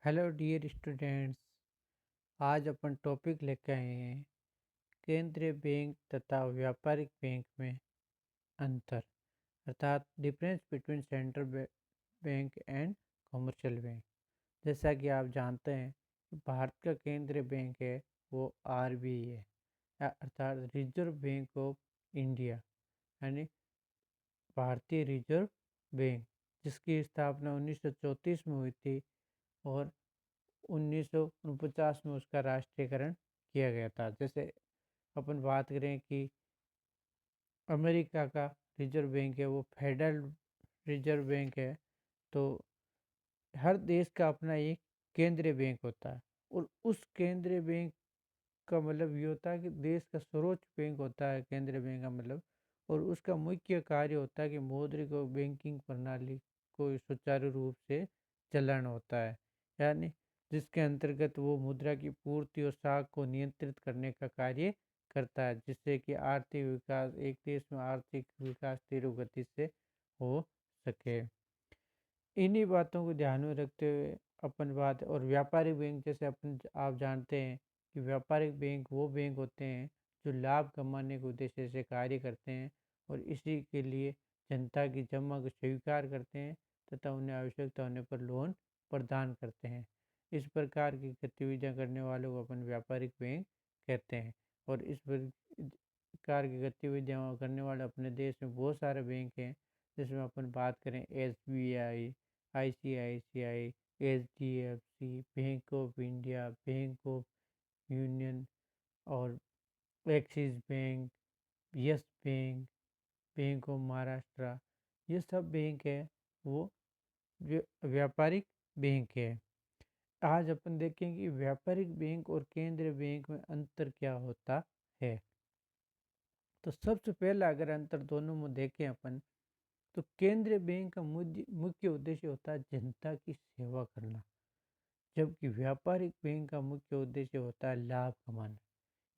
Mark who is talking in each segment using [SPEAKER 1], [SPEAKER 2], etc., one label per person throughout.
[SPEAKER 1] Hello dear students. आज अपन topic लेकर आए हैं केंद्रीय बैंक तथा व्यापारिक बैंक में अंतर, अर्थात difference between central bank and commercial bank. जैसा कि आप जानते हैं कि भारत का केंद्रीय बैंक है वो आरबीआई है, अर्थात रिजर्व बैंक ऑफ इंडिया, यानी भारतीय रिजर्व बैंक, जिसकी स्थापना 1934 में हुई थी और 1949 में उसका राष्ट्रीयकरण किया गया था। जैसे अपन बात करें कि अमेरिका का रिजर्व बैंक है वो फेडरल रिजर्व बैंक है, तो हर देश का अपना एक केंद्रीय बैंक होता है और उस केंद्रीय बैंक का मतलब ये होता है कि देश का सर्वोच्च बैंक होता है केंद्रीय बैंक का मतलब। और उसका मुख्य कार्य होता है कि मौद्रिक और बैंकिंग प्रणाली को सुचारू रूप से चलाना होता है, यानी जिसके अंतर्गत वो मुद्रा की पूर्ति और साख को नियंत्रित करने का कार्य करता है, जिससे कि आर्थिक विकास, एक देश में आर्थिक विकास तीव्र गति से हो सके। इन्हीं बातों को ध्यान में रखते हुए अपन बात, और व्यापारिक बैंक जैसे अपन आप जानते हैं कि व्यापारिक बैंक वो बैंक होते हैं जो लाभ कमाने के उद्देश्य से कार्य करते हैं और इसी के लिए जनता की जमा को स्वीकार करते हैं तथा उन्हें आवश्यकता होने पर लोन प्रदान करते हैं। इस प्रकार की गतिविधियां करने वालों को अपन व्यापारिक बैंक कहते हैं। और इस प्रकार की गतिविधियां करने वाले अपने देश में बहुत सारे बैंक हैं, जिसमें अपन बात करें SBI, ICICI, HDFC, bank of India, bank of union और Axis bank, Yes bank, bank of Maharashtra. ये सब बैंक है वो व्यापारिक बैंक है। आज अपन देखें कि व्यापारिक बैंक और केंद्रीय बैंक में अंतर क्या होता है। तो सबसे पहला अगर अंतर दोनों में देखें अपन, तो केंद्रीय बैंक का मुख्य उद्देश्य होता है जनता की सेवा करना, जबकि व्यापारिक बैंक का मुख्य उद्देश्य होता है लाभ कमाना।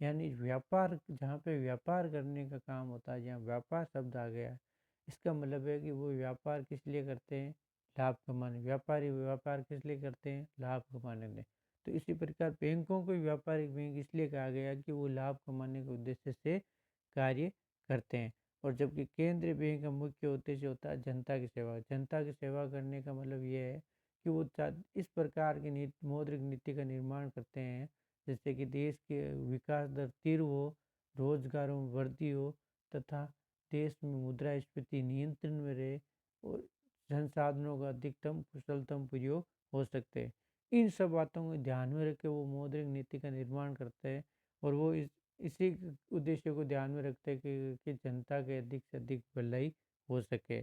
[SPEAKER 1] यानी व्यापार, जहाँ पे व्यापार करने का काम होता है, जहाँ व्यापार शब्द आ गया है, इसका मतलब है कि वो व्यापार किस लिए करते हैं? लाभ कमाने। व्यापारी व्यापार किस लिए करते हैं? लाभ कमाने में। तो इसी प्रकार बैंकों को व्यापारिक बैंक इसलिए कहा गया कि वो लाभ कमाने के उद्देश्य से कार्य करते हैं। और जबकि केंद्रीय बैंक का मुख्य उद्देश्य होता है जनता की सेवा। जनता की सेवा करने का मतलब ये है कि वो इस प्रकार की मौद्रिक नीति का निर्माण करते हैं जिससे कि देश के विकास दर तीव्र हो, रोजगार में वृद्धि हो तथा देश में मुद्रास्फीति नियंत्रण में रहे और संसाधनों का अधिकतम कुशलतम प्रयोग हो सकते हैं। इन सब बातों को ध्यान में रख के वो मौद्रिक नीति का निर्माण करते हैं और वो इसी उद्देश्य को ध्यान में रखते हैं कि जनता के अधिक से अधिक भलाई हो सके।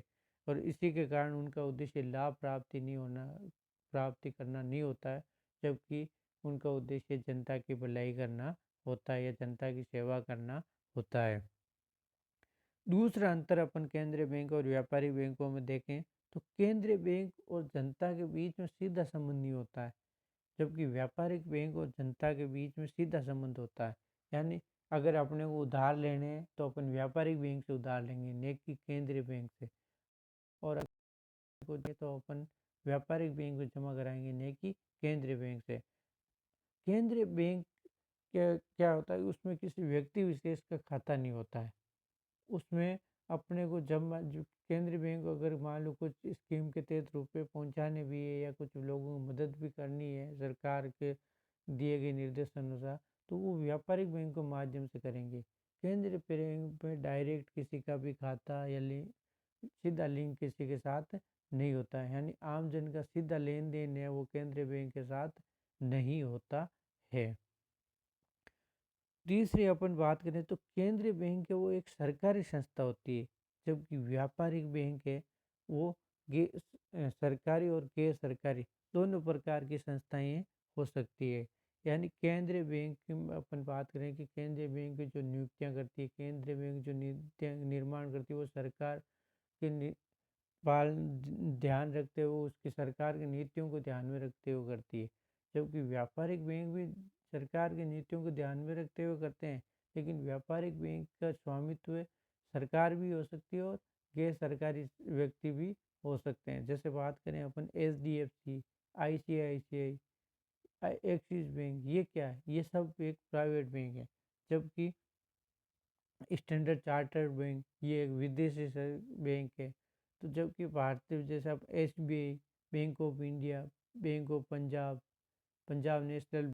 [SPEAKER 1] और इसी के कारण उनका उद्देश्य लाभ प्राप्ति करना नहीं होता है, जबकि उनका उद्देश्य जनता की भलाई करना होता है या जनता की सेवा करना होता है। दूसरा अंतर अपन केंद्रीय बैंक और व्यापारिक बैंकों में देखें तो केंद्रीय बैंक और जनता के बीच में सीधा संबंध नहीं होता है, जबकि व्यापारिक बैंक और जनता के बीच में सीधा संबंध होता है। यानी अगर अपने को उधार लेने हैं तो अपन व्यापारिक बैंक से उधार लेंगे, न कि केंद्रीय बैंक से। और अगर को दे तो अपन व्यापारिक बैंक में जमा कराएंगे, न कि केंद्रीय बैंक से। केंद्रीय बैंक क्या क्या होता है, उसमें किसी व्यक्ति विशेष का खाता नहीं होता है। उसमें अपने को जमा जो केंद्रीय बैंक अगर मान लो कुछ स्कीम के तहत रुपए पहुंचाने भी है या कुछ लोगों को मदद भी करनी है सरकार के दिए गए निर्देश अनुसार, तो वो व्यापारिक बैंक के माध्यम से करेंगे। केंद्रीय बैंक में डायरेक्ट किसी का भी खाता या सीधा लिंक किसी के साथ नहीं होता है, यानी आम जन का सीधा लेन देन है वो केंद्रीय बैंक के साथ नहीं होता है। तीसरी अपन बात करें तो केंद्रीय बैंक है वो एक सरकारी संस्था होती है, जबकि व्यापारिक बैंक है वो सरकारी और गैर सरकारी दोनों प्रकार की संस्थाएं हो सकती है। यानी केंद्रीय बैंक की अपन बात करें कि केंद्रीय बैंक की जो नियुक्तियां करती है, केंद्रीय बैंक जो नीतियां निर्माण करती है वो सरकार के पाल ध्यान रखते हुए उसकी सरकार की नीतियों को ध्यान में रखते हुए करती है। जबकि व्यापारिक बैंक भी सरकार की नीतियों को ध्यान में रखते हुए करते हैं, लेकिन व्यापारिक बैंक का स्वामित्व सरकार भी हो सकती है और गैर सरकारी व्यक्ति भी हो सकते हैं। जैसे बात करें अपन SDFC, ICICI, एक्सिस बैंक, ये क्या है? ये सब एक प्राइवेट बैंक है। जबकि स्टैंडर्ड चार्टर्ड बैंक ये एक विदेशी बैंक है। तो जबकि भारतीय जैसे आप SBI, bank of India, bank of Punjab, Punjab national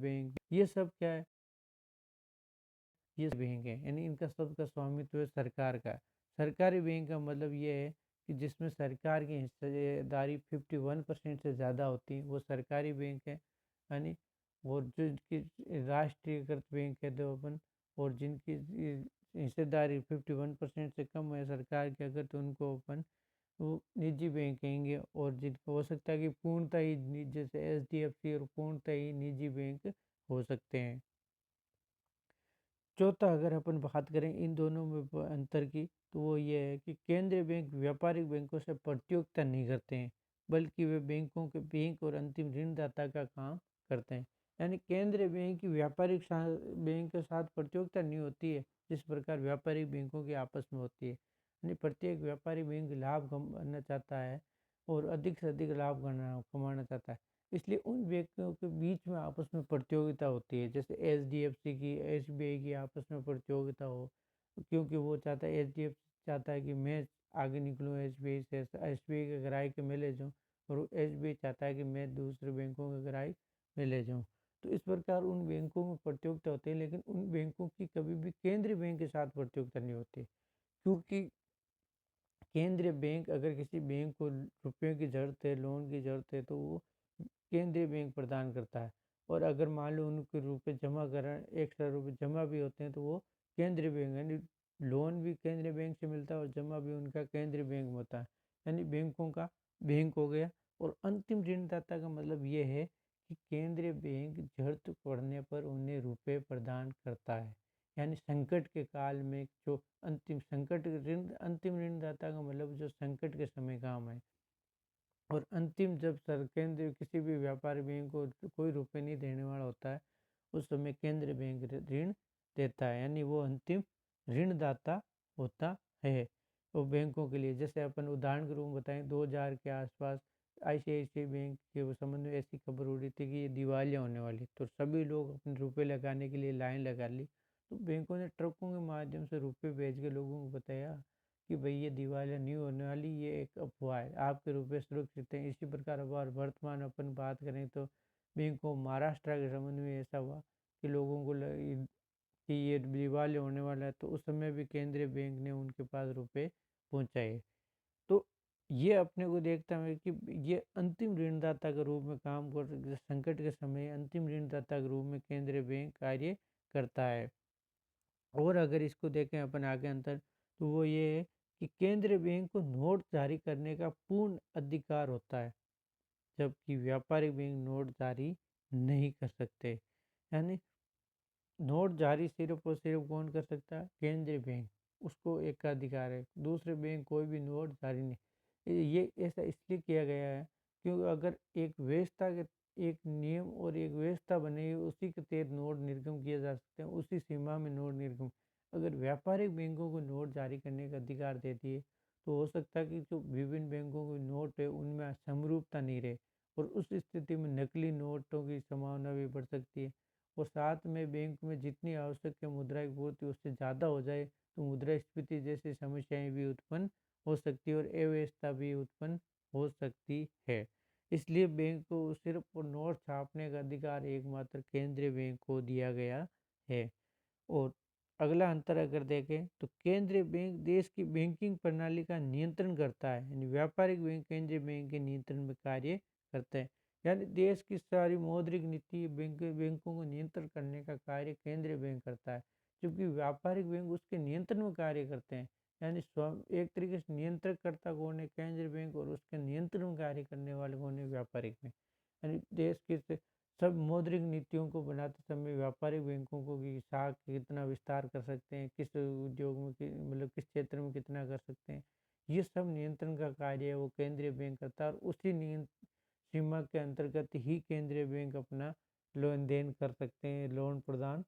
[SPEAKER 1] bank, ये सब क्या है? ये बैंक है, यानी इनका सबका स्वामित्व है सरकार का। सरकारी बैंक का मतलब ये है कि जिसमें सरकार की हिस्सेदारी 51% से ज़्यादा होती है, वो सरकारी बैंक है। यानी और जो इनकी राष्ट्रीयकृत बैंक है तो अपन, और जिनकी हिस्सेदारी 51% से कम है सरकार की अगर, तो उनको अपन वो निजी बैंक कहेंगे। और जिनको हो सकता है कि पूर्णतः ही जैसे HDFC और पूर्णतः ही निजी बैंक हो सकते हैं। चौथा, अगर अपन बात करें इन दोनों में अंतर की, तो वो ये है कि केंद्रीय बैंक व्यापारिक बैंकों से प्रतियोगिता नहीं करते हैं, बल्कि वे बैंकों के बैंक और अंतिम ऋणदाता का काम करते हैं। यानी केंद्रीय बैंक की व्यापारिक बैंक के साथ प्रतियोगिता नहीं होती है, जिस प्रकार व्यापारिक बैंकों की आपस में होती है। यानी प्रत्येक व्यापारी बैंक लाभ कमाना चाहता है और अधिक से अधिक लाभ कमाना चाहता है, इसलिए उन व्यक्तियों के बीच में आपस में प्रतियोगिता होती है। जैसे HDFC की, SBI की आपस में प्रतियोगिता हो, क्योंकि वो चाहता है, HDFC चाहता है कि मैं आगे निकलूँ SBI से, SBI के ग्राहक में ले जाऊँ, और SBI चाहता है कि मैं दूसरे बैंकों के ग्राहक में ले जाऊँ। तो इस प्रकार उन बैंकों में प्रतियोगिता होती है, लेकिन उन बैंकों की कभी भी केंद्रीय बैंक के साथ प्रतियोगिता नहीं होती, क्योंकि केंद्रीय बैंक अगर किसी बैंक को रुपयों की ज़रूरत है, लोन की ज़रूरत है, तो वो केंद्रीय बैंक प्रदान करता है। और अगर मान लो उनके रुपये जमा करें, एक्स्ट्रा रुपये जमा भी होते हैं, तो वो केंद्रीय बैंक, यानी लोन भी केंद्रीय बैंक से मिलता है और जमा भी उनका केंद्रीय बैंक में होता है। यानी बैंकों का बैंक हो गया। और अंतिम ऋणदाता का मतलब ये है कि केंद्रीय बैंक जरूरत पड़ने पर उन्हें रुपये प्रदान करता है। यानी संकट के काल में जो अंतिम संकट ऋण, अंतिम ऋणदाता का मतलब जो संकट के समय काम है। और अंतिम जब केंद्र किसी भी व्यापारी बैंक को कोई रुपए नहीं देने वाला होता है, उस समय केंद्रीय बैंक ऋण देता है, यानी वो अंतिम ऋणदाता होता है वो बैंकों के लिए। जैसे अपन उदाहरण के रूप में बताएं, 2000 के आसपास ICICI बैंक के संबंध में ऐसी खबर उड़ी थी कि ये दिवालिया होने वाली, तो सभी लोग अपने रुपए लगाने के लिए लाइन लगा ली। तो बैंकों ने ट्रकों के माध्यम से रुपए भेज के लोगों को बताया कि भाई ये दिवालिया नहीं होने वाली, ये एक अफवाह है, आपके रुपये सुरक्षित हैं। इसी प्रकार अब और वर्तमान अपन बात करें तो बैंक ऑफ महाराष्ट्र के संबंध में ऐसा हुआ कि लोगों को कि ये दिवालिया होने वाला है, तो उस समय भी केंद्रीय बैंक ने उनके पास रुपए पहुंचाए। तो ये अपने को देखता है कि ये अंतिम ऋणदाता के रूप में काम कर, संकट के समय अंतिम ऋणदाता के रूप में केंद्रीय बैंक कार्य करता है। और अगर इसको देखें अपन आगे अंतर, तो वो ये है कि केंद्रीय बैंक को नोट जारी करने का पूर्ण अधिकार होता है, जबकि व्यापारिक बैंक नोट जारी नहीं कर सकते। यानी नोट जारी सिर्फ और सिर्फ कौन कर सकता है? केंद्रीय बैंक, उसको एक का अधिकार है, दूसरे बैंक कोई भी नोट जारी नहीं। ये ऐसा इसलिए किया गया है क्योंकि अगर एक व्यवस्था के, एक नियम और एक व्यवस्था बने, उसी के तहत नोट निर्गम किए जा सकते हैं, उसी सीमा में नोट निर्गम। अगर व्यापारिक बैंकों को नोट जारी करने का अधिकार दे दिए, तो हो सकता है कि जो विभिन्न बैंकों के नोट है उनमें समरूपता नहीं रहे, और उस स्थिति में नकली नोटों की संभावना भी बढ़ सकती है। और साथ में बैंक में जितनी आवश्यक मुद्रा की पूर्ति उससे ज़्यादा हो जाए, तो मुद्रास्फीति जैसी समस्याएं भी उत्पन्न हो सकती है और अव्यवस्था भी उत्पन्न हो सकती है। इसलिए बैंक को सिर्फ नोट छापने का अधिकार एकमात्र केंद्रीय बैंक को दिया गया है। और अगला अंतर अगर देखें, तो केंद्रीय बैंक देश की बैंकिंग प्रणाली का नियंत्रण करता है, यानी व्यापारिक बैंक केंद्रीय बैंक के नियंत्रण में कार्य करते हैं। यानी देश की सारी मौद्रिक नीति बैंकों को नियंत्रण करने का कार्य केंद्रीय बैंक करता है, जबकि व्यापारिक बैंक उसके नियंत्रण में कार्य करते हैं। यानी एक तरीके से नियंत्रणकर्ता कौन है? केंद्रीय बैंक, और उसके नियंत्रण में कार्य करने वाले कौन है? व्यापारिक बैंक। यानी देश के सब मौद्रिक नीतियों को बनाते समय व्यापारिक बैंकों को कि साख कितना विस्तार कर सकते हैं, किस उद्योग में मतलब किस क्षेत्र में कितना कर सकते हैं, ये सब नियंत्रण का कार्य है वो केंद्रीय बैंक करता है। और उसी सीमा के अंतर्गत ही केंद्रीय बैंक अपना लेन देन कर सकते हैं, लोन प्रदान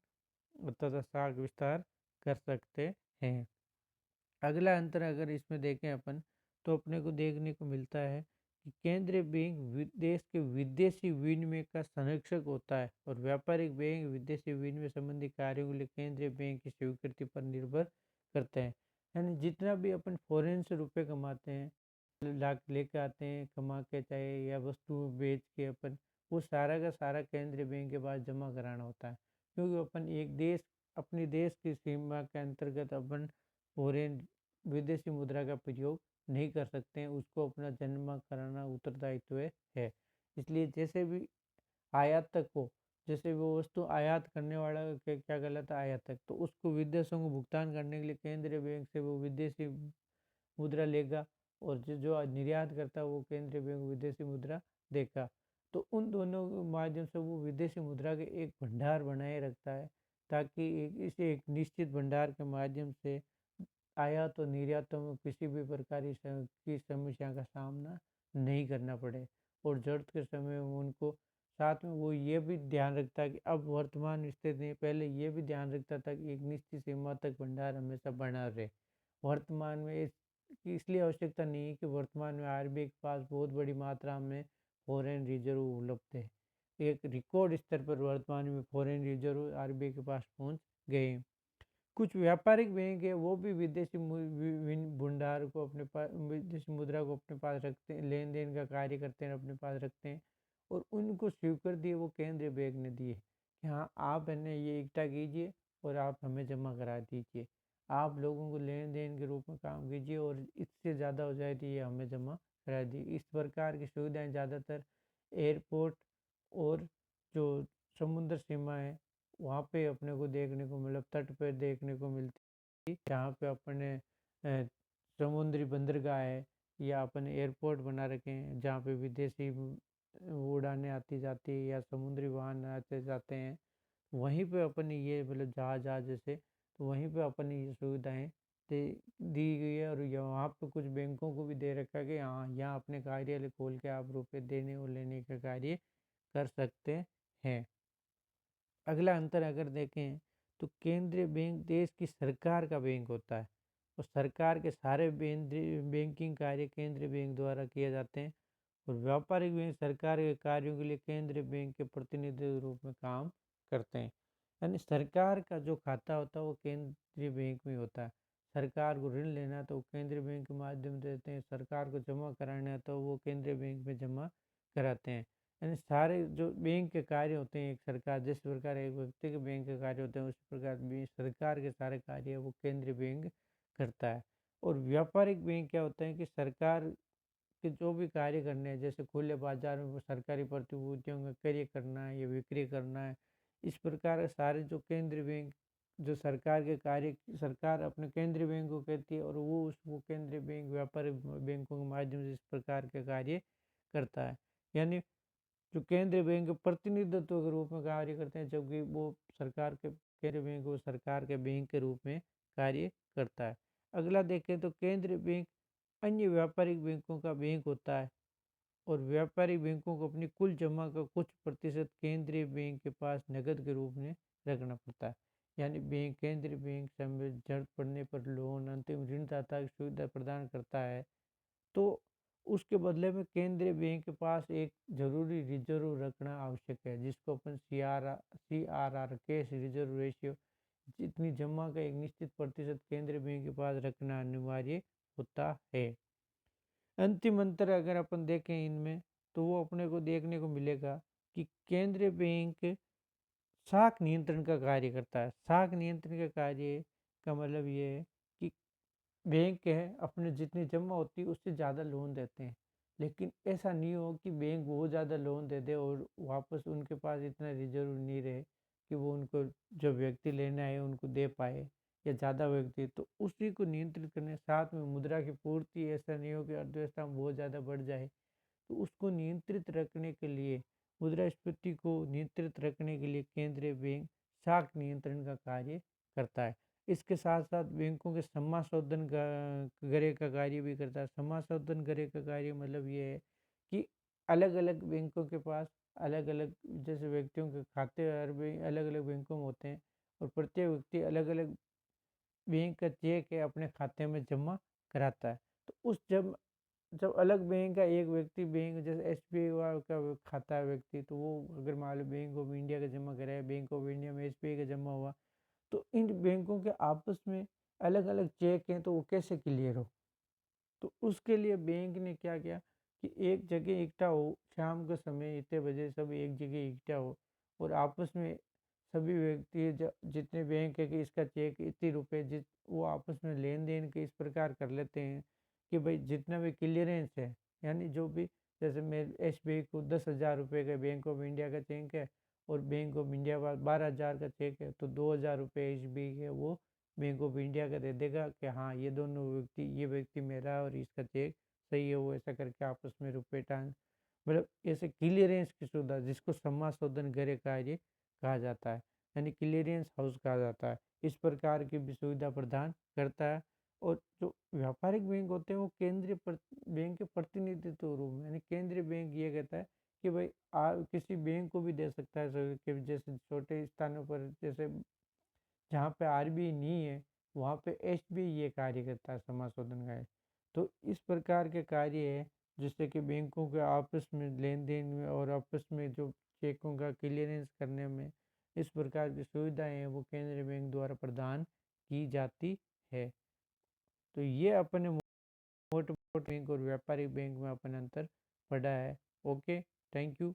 [SPEAKER 1] तथा साख विस्तार कर सकते हैं। अगला अंतर अगर इसमें देखें अपन, तो अपने को देखने को मिलता है कि केंद्रीय बैंक देश के विदेशी विनिमय का संरक्षक होता है और व्यापारिक बैंक विदेशी विनिमय संबंधी कार्यों के लिए केंद्रीय बैंक की स्वीकृति पर निर्भर करते हैं। यानी जितना भी अपन फॉरेन से रुपए कमाते हैं, ला लेके आते हैं कमा के, चाहे या वस्तु बेच के अपन, वो सारा का सारा केंद्रीय बैंक के पास जमा कराना होता है। क्योंकि अपन एक देश, अपनी देश की सीमा के अंतर्गत अपन फॉरेन विदेशी मुद्रा का प्रयोग नहीं कर सकते हैं, उसको अपना जमा कराना उत्तरदायित्व है। इसलिए जैसे भी आयातक हो, जैसे वो वस्तु आयात करने वाला क्या कहलाता है, आयातक, तो उसको विदेशों को भुगतान करने के लिए केंद्रीय बैंक से वो विदेशी मुद्रा लेगा, और जो निर्यात करता है वो केंद्रीय बैंक विदेशी मुद्रा देगा। तो उन दोनों के माध्यम से वो विदेशी मुद्रा के एक भंडार बनाए रखता है, ताकि इसे एक निश्चित भंडार के माध्यम से आयात और निर्यातों में किसी भी प्रकार की समस्या का सामना नहीं करना पड़े। और जरूरत के समय में उनको, साथ में वो ये भी ध्यान रखता है कि अब वर्तमान स्थिति में, पहले ये भी ध्यान रखता था कि एक निश्चित सीमा तक भंडार हमेशा बना रहे। वर्तमान में इसलिए आवश्यकता नहीं है कि वर्तमान में आरबीआई के पास बहुत बड़ी मात्रा में फॉरेन रिजर्व उपलब्ध है। एक रिकॉर्ड स्तर पर वर्तमान में फॉरेन रिजर्व आरबीआई के पास पहुंच गए हैं। कुछ व्यापारिक बैंक है वो भी विदेशी भंडार को अपने पास, विदेशी मुद्रा को अपने पास रखते हैं, लेन देन का कार्य करते हैं, अपने पास रखते हैं, और उनको स्वीकृति वो केंद्रीय बैंक ने दी है कि हाँ आप है ये इकट्ठा कीजिए और आप हमें जमा करा दीजिए, आप लोगों को लेन देन के रूप में काम कीजिए, और इससे ज़्यादा हो जाए तो ये हमें जमा करा दीजिए। इस प्रकार की सुविधाएं ज़्यादातर एयरपोर्ट और जो समुद्र सीमा है वहाँ पे अपने को देखने को, मतलब तट पे देखने को मिलती, जहाँ पे अपने समुद्री बंदरगाह है या अपने एयरपोर्ट बना रखे हैं, जहाँ पे विदेशी उड़ानें आती जाती है या समुद्री वाहन आते जाते हैं, वहीं पे अपन ये मतलब जहाज जैसे, तो वहीं पे अपन ये सुविधाएं दी गई है। और यहाँ पे कुछ बैंकों को भी दे रखा है कि हाँ यहाँ अपने कार्यालय खोल के आप रुपए देने और लेने का कार्य कर सकते हैं। अगला अंतर अगर देखें तो केंद्रीय बैंक देश की सरकार का बैंक होता है, और सरकार के सारे बैंकिंग कार्य केंद्रीय बैंक द्वारा किए जाते हैं। और व्यापारिक बैंक सरकार के कार्यों के लिए केंद्रीय बैंक के प्रतिनिधि के रूप में काम करते हैं। यानी सरकार का जो खाता होता है वो केंद्रीय बैंक में होता है। सरकार को ऋण लेना है तो वो केंद्रीय बैंक के माध्यम से देते हैं, सरकार को जमा कराना है तो वो केंद्रीय बैंक में जमा कराते हैं। यानी सारे जो बैंक के कार्य होते हैं, एक सरकार जिस प्रकार एक व्यक्ति के बैंक के कार्य होते हैं उसी प्रकार भी सरकार के सारे कार्य वो केंद्रीय बैंक करता है। और व्यापारिक बैंक क्या होता है कि सरकार के जो भी कार्य करने हैं, जैसे खुले बाजार में सरकारी प्रतिभूतियों का क्रय करना है या विक्रय करना है, इस प्रकार के सारे जो केंद्रीय बैंक, जो सरकार के कार्य सरकार अपने केंद्रीय बैंक को कहती है, और वो केंद्रीय बैंक व्यापारिक बैंकों के माध्यम से इस प्रकार के कार्य करता है। यानी जो केंद्रीय बैंक प्रतिनिधित्व के रूप में कार्य करते हैं, जबकि वो सरकार के केंद्रीय बैंक वो सरकार के बैंक के रूप में कार्य करता है। अगला देखें तो केंद्रीय बैंक अन्य व्यापारिक बैंकों का बैंक होता है, और व्यापारिक बैंकों को अपनी कुल जमा का कुछ प्रतिशत केंद्रीय बैंक के पास नकद के रूप में रखना पड़ता है। यानी बैंक केंद्रीय बैंक समय जरूरत पड़ने पर लोन, अंतिम ऋणदाता की सुविधा प्रदान करता है। तो उसके बदले में केंद्रीय बैंक के पास एक जरूरी रिजर्व रखना आवश्यक है, जिसको अपन CRR कैश रिजर्व रेशियो, जितनी जमा का एक निश्चित प्रतिशत केंद्रीय बैंक के पास रखना अनिवार्य होता है। अंतिम अंतर अगर अपन देखें इनमें, तो वो अपने को देखने को मिलेगा कि केंद्रीय बैंक शाख नियंत्रण का कार्य करता है। शाख नियंत्रण का कार्य का मतलब ये है कि बैंक है अपने जितनी जमा होती है उससे ज़्यादा लोन देते हैं, लेकिन ऐसा नहीं हो कि बैंक बहुत ज़्यादा लोन दे दे और वापस उनके पास इतना रिजर्व नहीं रहे कि वो उनको जो व्यक्ति लेना है उनको दे पाए, या ज़्यादा व्यक्ति, तो उसी को नियंत्रित करने, साथ में मुद्रा की पूर्ति ऐसा नहीं हो कि अर्थव्यवस्था बहुत ज़्यादा बढ़ जाए, तो उसको नियंत्रित रखने के लिए, मुद्रास्फीति को नियंत्रित रखने के लिए केंद्रीय बैंक शाख नियंत्रण का कार्य करता है। इसके साथ साथ बैंकों के समाशोधन गृह का कार्य भी करता है। समाशोधन गृह का कार्य मतलब ये है कि अलग अलग बैंकों के पास अलग अलग, जैसे व्यक्तियों के खाते हर अलग अलग बैंकों में होते हैं, और प्रत्येक व्यक्ति अलग अलग बैंक का चेक है अपने खाते में जमा कराता है। तो उस जब जब अलग बैंक का एक व्यक्ति बैंक जैसे एसबीआई का खाता है व्यक्ति, तो वो अगर मान लो बैंक ऑफ इंडिया का जमा कराए, बैंक ऑफ इंडिया में एसबीआई का जमा हुआ, तो इन बैंकों के आपस में अलग अलग चेक हैं, तो वो कैसे क्लियर हो। तो उसके लिए बैंक ने क्या किया कि एक जगह इकट्ठा हो, शाम के समय इतने बजे सब एक जगह इकट्ठा हो, और आपस में सभी व्यक्ति जितने बैंक है कि इसका चेक इतने रुपए जित वो आपस में लेन देन के इस प्रकार कर लेते हैं कि भाई जितना भी क्लियरेंस है, यानी जो भी, जैसे मैं एसबीआई को 10,000 रुपये का बैंक ऑफ इंडिया का चेक है, और बैंक ऑफ इंडिया का 12,000 का चेक है, तो 2,000 रुपये एसबीआई के वो बैंक ऑफ इंडिया का दे देगा कि हाँ ये दोनों व्यक्ति, ये व्यक्ति मेरा है और इसका चेक सही है, वो ऐसा करके आपस में रुपए ट्रांस, मतलब ऐसे क्लियरेंस की सुविधा, जिसको सम्मा शोधन गृह कार्य कहा जाता है, यानी क्लियरेंस हाउस कहा जाता है, इस प्रकार की भी सुविधा प्रदान करता है। और जो व्यापारिक बैंक होते हैं वो बैंक के प्रतिनिधित्व रूप में, यानी केंद्रीय बैंक ये कहता है कि भाई किसी बैंक को भी दे सकता है, कि जैसे छोटे स्थानों पर, जैसे जहाँ पे आरबीआई नहीं है, वहाँ पे एसबीआई ये कार्य करता है, समाशोधन का है। तो इस प्रकार के कार्य है, जिससे कि बैंकों के आपस में लेन देन में और आपस में जो चेकों का क्लियरेंस करने में इस प्रकार की सुविधाएं हैं वो केंद्रीय बैंक द्वारा प्रदान की जाती है। तो ये अपने मोटे मोटे बैंक और व्यापारिक बैंक में अपन अंतर पड़ा है। Okay, thank you.